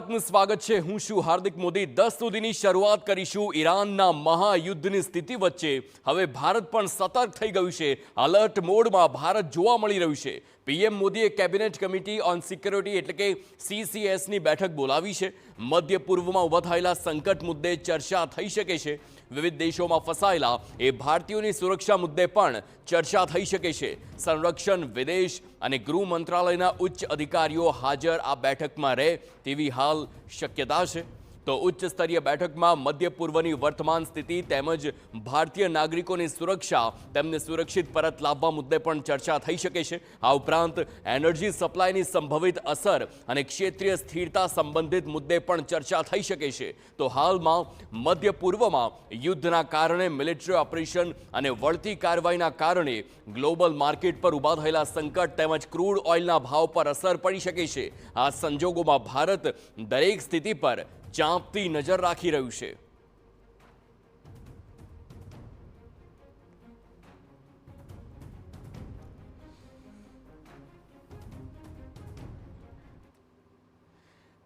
આપનું સ્વાગત છે। હું છું હાર્દિક મોદી। 10 સુધીની શરૂઆત કરીશું ઈરાનના મહાયુદ્ધની સ્થિતિ વચ્ચે હવે ભારત પણ સતર્ક થઈ ગયું છે। અલર્ટ મોડમાં ભારત જોવા મળી રહ્યું છે। પીએમ મોદીએ કેબિનેટ કમિટી ઓન સિક્યોરિટી એટલે કે સીસીએસની બેઠક બોલાવી છે। મધ્ય પૂર્વમાં ઊભા થયેલા સંકટ મુદ્દે ચર્ચા થઈ શકે છે। વિવિધ દેશોમાં ફસાયેલા એ ભારતીયોની સુરક્ષા મુદ્દે પણ ચર્ચા થઈ શકે છે। સંરક્ષણ, વિદેશ અને ગૃહ મંત્રાલયના ઉચ્ચ અધિકારીઓ હાજર આ બેઠકમાં રહે તેવી હાલ શક્યતા છે। તો ઉચ્ચ સ્તરીય બેઠકમાં મધ્ય પૂર્વની વર્તમાન સ્થિતિ તેમજ ભારતીય નાગરિકોની સુરક્ષા તેમને સુરક્ષિત પરત લાવવા મુદ્દે પણ ચર્ચા થઈ શકે છે। આ ઉપરાંત એનર્જી સપ્લાયની સંભવિત અસર અને ક્ષેત્રીય સ્થિરતા સંબંધિત મુદ્દે પણ ચર્ચા થઈ શકે છે। તો હાલમાં મધ્ય પૂર્વમાં યુદ્ધના કારણે મિલિટરી ઓપરેશન અને વળતી કાર્યવાહીના કારણે ગ્લોબલ માર્કેટ પર ઊભા થયેલા સંકટ તેમજ ક્રૂડ ઓઇલના ભાવ પર અસર પડી શકે છે। આ સંજોગોમાં ભારત દરેક સ્થિતિ પર ચાંપતી નજર રાખી રહ્યું છે।